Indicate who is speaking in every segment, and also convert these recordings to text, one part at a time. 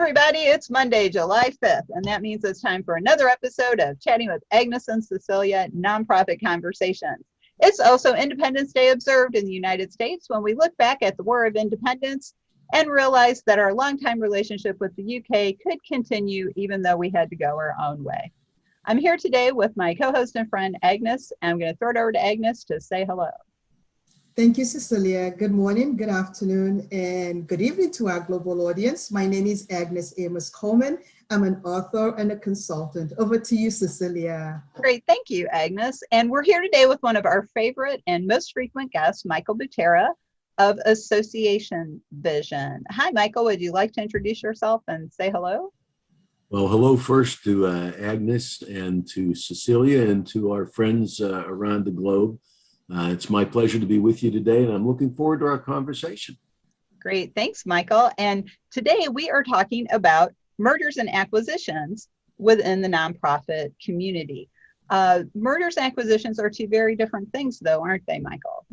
Speaker 1: everybody, it's Monday, July 5th, and that means it's time for another episode of Chatting with Agnes and Cecilia, Nonprofit Conversations. It's also Independence Day observed in the United States when we look back at the War of Independence and realize that our longtime relationship with the UK could continue even though we had to go our own way. I'm here today with my co-host and friend, Agnes, and I'm going to throw it over to Agnes to say hello.
Speaker 2: Thank you, Cecilia. Good morning, good afternoon, and good evening to our global audience. My name is Agnes Amos Coleman. I'm an author and a consultant. Over to you, Cecilia.
Speaker 1: Great, thank you, Agnes. And we're here today with one of our favorite and most frequent guests, Michael Butera of Association Vision. Hi, Michael. Would you like to introduce yourself and say hello?
Speaker 3: Well, hello first to Agnes and to Cecilia and to our friends around the globe. It's my pleasure to be with you today, and I'm looking forward to our conversation.
Speaker 1: Great. Thanks, Michael. And today we are talking about mergers and acquisitions within the nonprofit community. Mergers and acquisitions are two very different things, though, aren't they, Michael?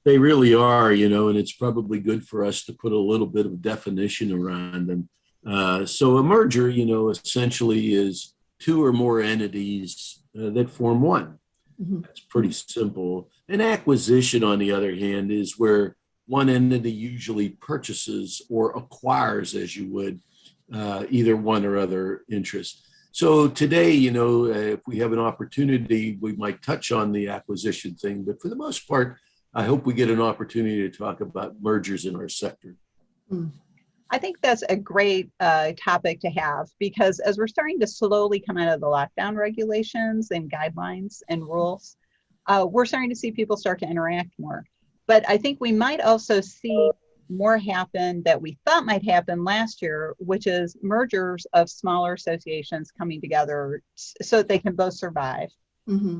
Speaker 3: They really are, and it's probably good for us to put a little bit of definition around them. So a merger, essentially is two or more entities that form one. That's pretty simple. An acquisition, on the other hand, is where one entity usually purchases or acquires, as you would, either one or other interest. So today, if we have an opportunity, we might touch on the acquisition thing, but for the most part, I hope we get an opportunity to talk about mergers in our sector.
Speaker 1: I think that's a great topic to have, because as we're starting to slowly come out of the lockdown regulations and guidelines and rules, we're starting to see people start to interact more. But I think we might also see more happen that we thought might happen last year, which is mergers of smaller associations coming together so that they can both survive.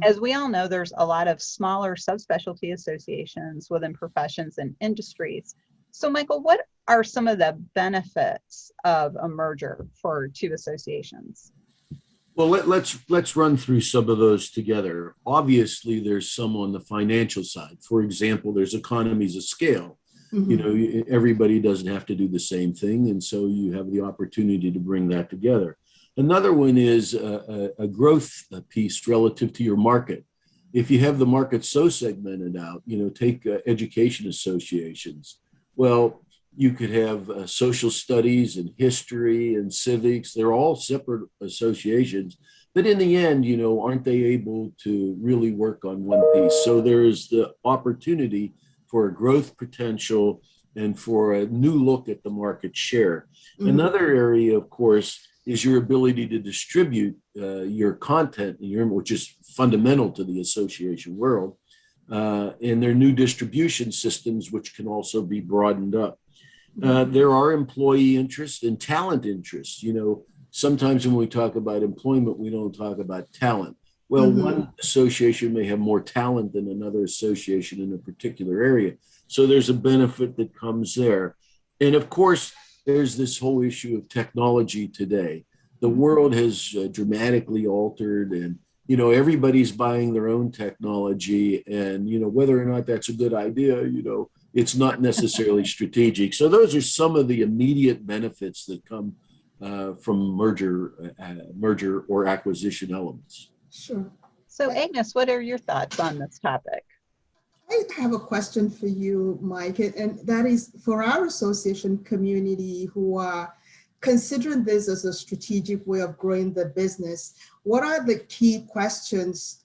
Speaker 1: As we all know, there's a lot of smaller subspecialty associations within professions and industries. So, Michael, what are some of the benefits of a merger for two associations?
Speaker 3: Well, let's run through some of those together. Obviously, there's some on the financial side. For example, there's economies of scale. Everybody doesn't have to do the same thing, and so you have the opportunity to bring that together. Another one is a growth piece relative to your market. If you have the market so segmented out, take education associations. Well, you could have social studies and history and civics. They're all separate associations, but in the end, aren't they able to really work on one piece? So there's the opportunity for a growth potential and for a new look at the market share. Another area, of course, is your ability to distribute your content, which is fundamental to the association world, and their new distribution systems, which can also be broadened up. There are employee interests and talent interests. Sometimes when we talk about employment, we don't talk about talent. Well, one association may have more talent than another association in a particular area. So there's a benefit that comes there. And of course, there's this whole issue of technology today. The world has dramatically altered, and everybody's buying their own technology, and whether or not that's a good idea, it's not necessarily strategic. So those are some of the immediate benefits that come from merger or acquisition elements.
Speaker 2: Sure.
Speaker 1: So, Agnes, what are your thoughts on this topic?
Speaker 2: I have a question for you, Mike, and that is for our association community who are considering this as a strategic way of growing the business. What are the key questions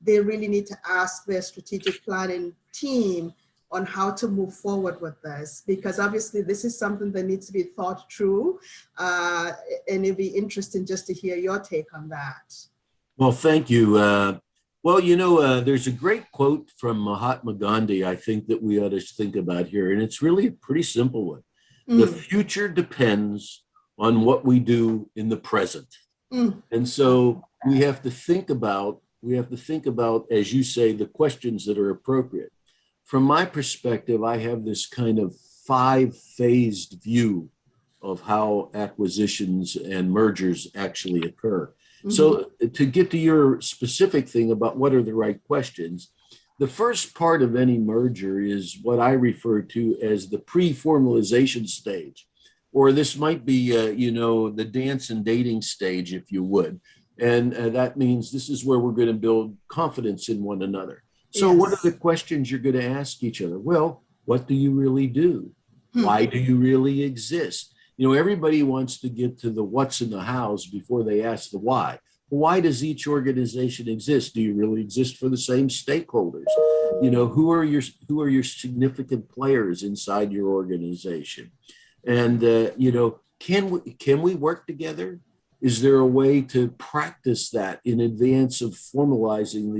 Speaker 2: they really need to ask their strategic planning team on how to move forward with this? Because obviously this is something that needs to be thought through, and it'd be interesting just to hear your take on that.
Speaker 3: Well, thank you. There's a great quote from Mahatma Gandhi, I think, that we ought to think about here, and it's really a pretty simple one. The future depends on what we do in the present. And so we have to think about, as you say, the questions that are appropriate. From my perspective, I have this kind of 5-phased view of how acquisitions and mergers actually occur. So to get to your specific thing about what are the right questions, the first part of any merger is what I refer to as the pre-formalization stage. or this might be, the dance and dating stage, if you would. And that means this is where we're going to build confidence in one another. So
Speaker 2: Yes.
Speaker 3: what are the questions you're going to ask each other? Well, what do you really do? Why do you really exist? Everybody wants to get to the what's in the hows before they ask the why. Why does each organization exist? Do you really exist for the same stakeholders? Who are your significant players inside your organization? And can we work together? Is there a way to practice that in advance of formalizing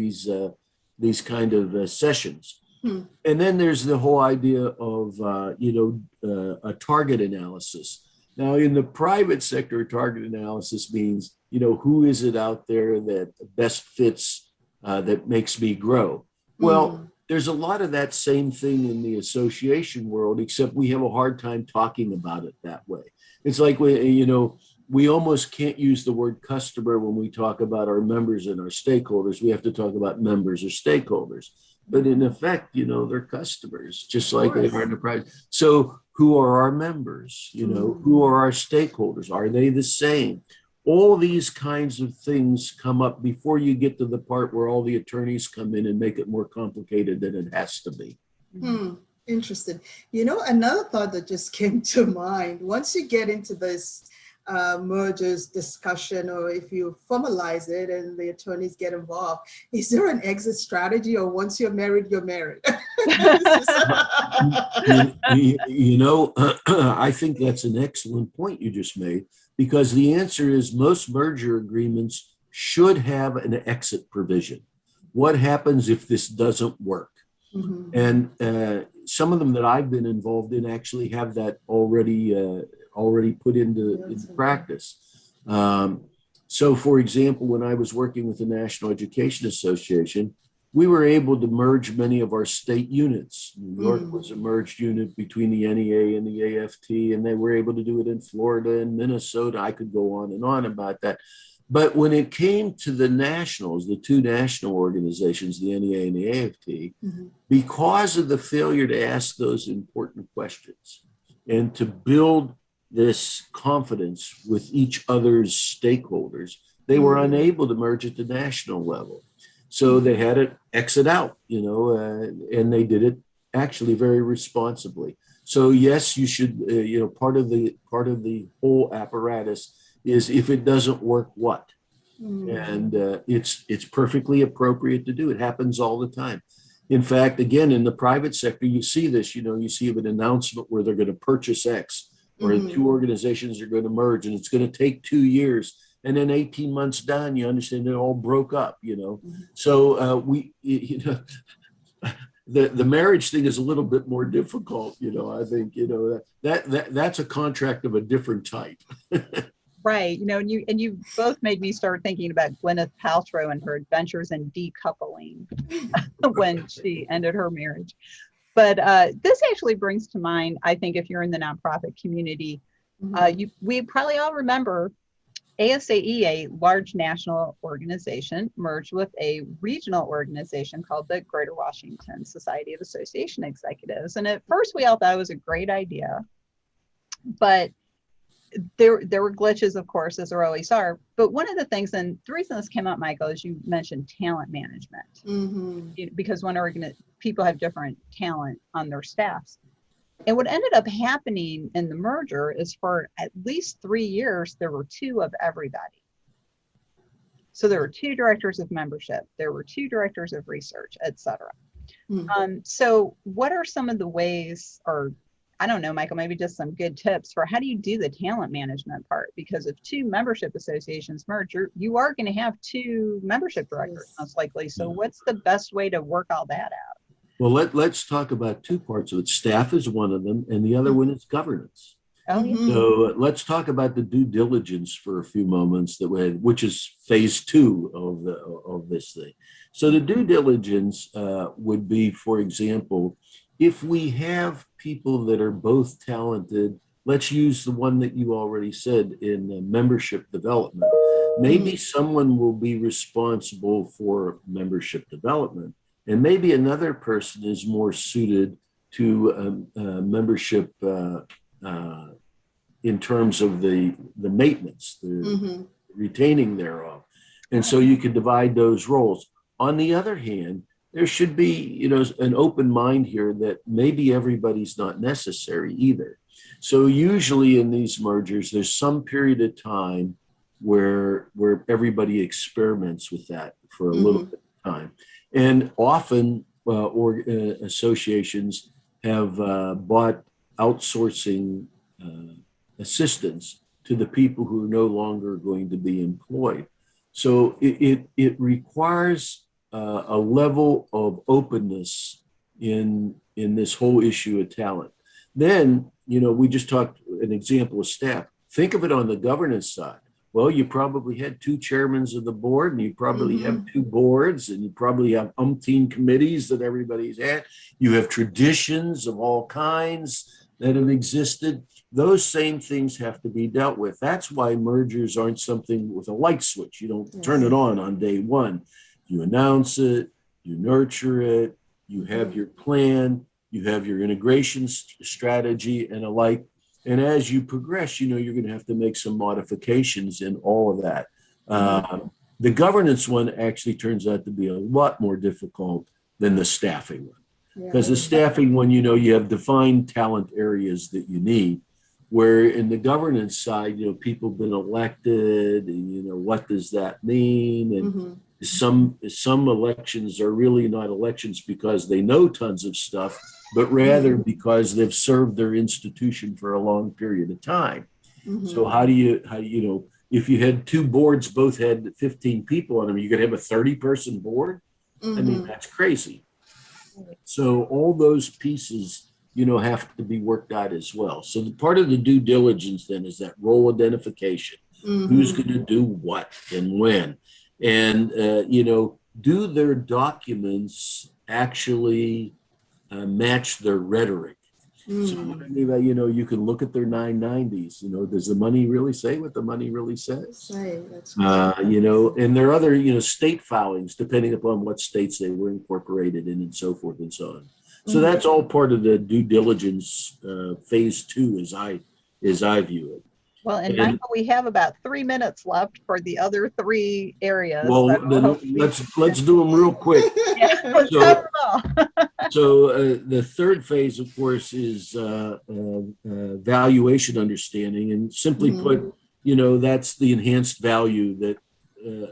Speaker 3: these kind of sessions? And then there's the whole idea of a target analysis. Now, in the private sector, target analysis means who is it out there that best fits, that makes me grow? Well, there's a lot of that same thing in the association world, except we have a hard time talking about it that way. It's like we almost can't use the word customer when we talk about our members and our stakeholders. We have to talk about members or stakeholders. But in effect, they're customers, just like they are enterprise. So who are our members? Who are our stakeholders? Are they the same? All these kinds of things come up before you get to the part where all the attorneys come in and make it more complicated than it has to be.
Speaker 2: Interesting. Another thought that just came to mind, once you get into this mergers discussion, or if you formalize it and the attorneys get involved, is there an exit strategy, or once you're married, you're married?
Speaker 3: I think that's an excellent point you just made, because the answer is most merger agreements should have an exit provision. What happens if this doesn't work? And some of them that I've been involved in actually have that already put into practice. So, for example, when I was working with the National Education Association, we were able to merge many of our state units. New York was a merged unit between the NEA and the AFT, and they were able to do it in Florida and Minnesota. I could go on and on about that. But when it came to the nationals, the two national organizations, the NEA and the AFT, because of the failure to ask those important questions and to build this confidence with each other's stakeholders, they were unable to merge at the national level. So they had to exit out, and they did it actually very responsibly. So yes, you should, part of the whole apparatus is, if it doesn't work, what? And it's perfectly appropriate to do. It happens all the time. In fact, again, in the private sector, you see this, you see an announcement where they're going to purchase X, or two organizations are going to merge, and it's going to take 2 years. And then 18 months down, you understand it all broke up, So the marriage thing is a little bit more difficult, I think, that's a contract of a different type.
Speaker 1: Right. And you both made me start thinking about Gwyneth Paltrow and her adventures in decoupling when she ended her marriage. But this actually brings to mind, I think, if you're in the nonprofit community, we probably all remember ASAE, a large national organization, merged with a regional organization called the Greater Washington Society of Association Executives. And at first we all thought it was a great idea, but there were glitches, of course, as there always are. But one of the things, and the reason this came up, Michael, is you mentioned talent management, because when people have different talent on their staffs. And what ended up happening in the merger is, for at least 3 years, there were 2 of everybody. So there were 2 directors of membership, there were 2 directors of research, et cetera. So what are some of the ways, or I don't know, Michael, maybe just some good tips for how do you do the talent management part? Because if 2 membership associations merge, you are going to have 2 membership directors, most likely. So what's the best way to work all that out?
Speaker 3: Well, let's talk about 2 parts of it. Staff is one of them, and the other one is governance.
Speaker 1: Oh, yeah.
Speaker 3: So let's talk about the due diligence for a few moments, which is phase 2 of this thing. So the due diligence would be, for example, if we have people that are both talented, let's use the one that you already said in membership development. Maybe someone will be responsible for membership development, and maybe another person is more suited to membership in terms of the maintenance, the retaining thereof. And so you can divide those roles. On the other hand, there should be, you know, an open mind here that maybe everybody's not necessary either. So usually in these mergers, there's some period of time where everybody experiments with that for a little bit of time. And often associations have bought outsourcing assistance to the people who are no longer going to be employed. So it requires a level of openness in this whole issue of talent. Then, you know, we just talked an example of staff. Think of it on the governance side. Well, you probably had 2 chairmen of the board, and you probably have 2 boards, and you probably have umpteen committees that everybody's at. You have traditions of all kinds that have existed. Those same things have to be dealt with. That's why mergers aren't something with a light switch. You don't turn it on day one. You announce it, you nurture it, you have your plan, you have your integration strategy and alike. And as you progress, you know, you're going to have to make some modifications in all of that. The governance one actually turns out to be a lot more difficult than the staffing one. Because the staffing one, you know, you have defined talent areas that you need. Where in the governance side, you know, people have been elected, and, you know, what does that mean? And some elections are really not elections because they know tons of stuff, but rather because they've served their institution for a long period of time. So how do you know, if you had 2 boards, both had 15 people on them, you could have a 30-person board? I mean, that's crazy. So all those pieces, you know, have to be worked out as well. So the part of the due diligence then is that role identification. Who's going to do what and when? And, you know, do their documents actually match their rhetoric? So what I mean by, you know, you can look at their 990s, you know, does the money really say what the money really says? You know, and there are other, you know, state filings, depending upon what states they were incorporated in and so forth and so on. So that's all part of the due diligence phase 2 as I view it.
Speaker 1: Well, and Michael, we have about 3 minutes left for the other 3 areas.
Speaker 3: Well, then let's do them real quick.
Speaker 1: Let's cover them all.
Speaker 3: So the third phase, of course, is valuation understanding, and simply put, you know, that's the enhanced value that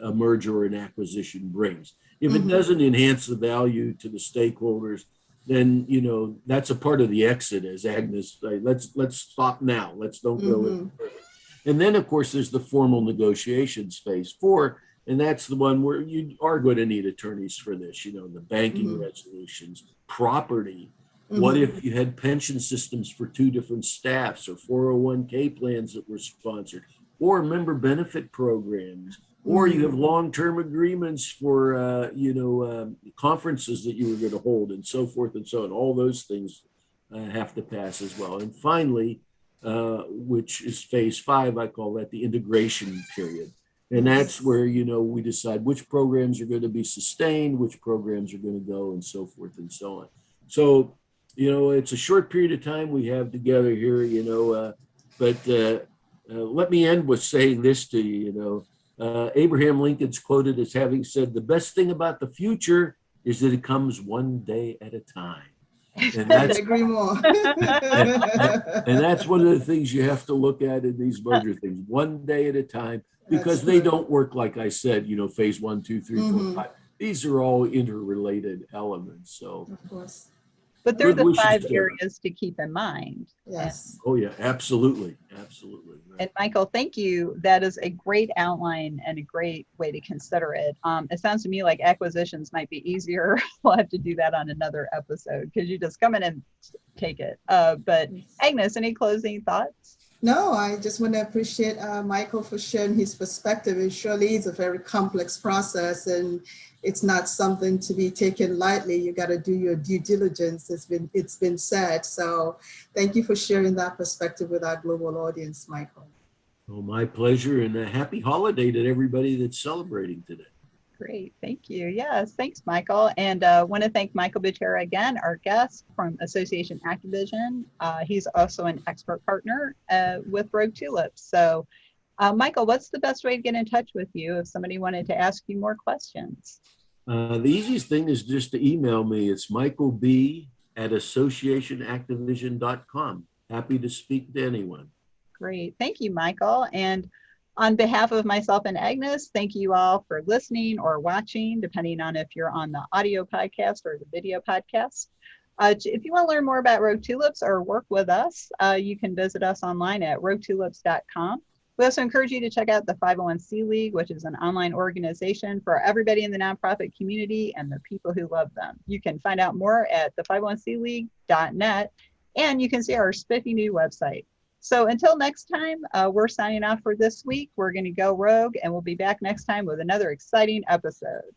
Speaker 3: a merger or an acquisition brings. If it doesn't enhance the value to the stakeholders, then, you know, that's a part of the exit, as Agnes said. Let's stop now. Let's don't go any further. And then, of course, there's the formal negotiations phase 4, and that's the one where you are going to need attorneys for this. You know, the banking resolutions, property. What if you had pension systems for 2 different staffs, or 401k plans that were sponsored, or member benefit programs? Or you have long-term agreements for, you know, conferences that you were going to hold and so forth and so on. All those things have to pass as well. And finally, which is phase 5, I call that the integration period. And that's where, you know, we decide which programs are going to be sustained, which programs are going to go, and so forth and so on. So, you know, it's a short period of time we have together here, you know, but let me end with saying this to you, you know. Abraham Lincoln's quoted as having said, "The best thing about the future is that it comes one day at a time." And that's,
Speaker 2: I agree more.
Speaker 3: and that's one of the things you have to look at in these merger things, one day at a time, because they don't work, like I said, you know, phase 1, 2, 3, 4, 5. These are all interrelated elements. So,
Speaker 2: of course.
Speaker 1: But they're the 5 areas to keep in mind.
Speaker 2: Yes.
Speaker 3: Oh, yeah, absolutely. Absolutely. Right.
Speaker 1: And Michael, thank you. That is a great outline and a great way to consider it. It sounds to me like acquisitions might be easier. We'll have to do that on another episode because you just come in and take it. But Agnes, any closing thoughts?
Speaker 2: No, I just want to appreciate Michael for sharing his perspective. It surely is a very complex process, and it's not something to be taken lightly. You got to do your due diligence. It's been said. So thank you for sharing that perspective with our global audience, Michael.
Speaker 3: Oh, my pleasure, and a happy holiday to everybody that's celebrating today.
Speaker 1: Great, thank you. Yes, thanks, Michael. And want to thank Michael Butera again, our guest from Association ActiVision. He's also an expert partner with Rogue Tulips. So, Michael, what's the best way to get in touch with you if somebody wanted to ask you more questions?
Speaker 3: The easiest thing is just to email me. It's michaelb@associationactivision.com. Happy to speak to anyone.
Speaker 1: Great, thank you, Michael. And on behalf of myself and Agnes, thank you all for listening or watching, depending on if you're on the audio podcast or the video podcast. If you want to learn more about Rogue Tulips or work with us, you can visit us online at roguetulips.com. We also encourage you to check out the 501c League, which is an online organization for everybody in the nonprofit community and the people who love them. You can find out more at the 501cleague.net, and you can see our spiffy new website. So until next time, we're signing off for this week. We're going to go rogue, and we'll be back next time with another exciting episode.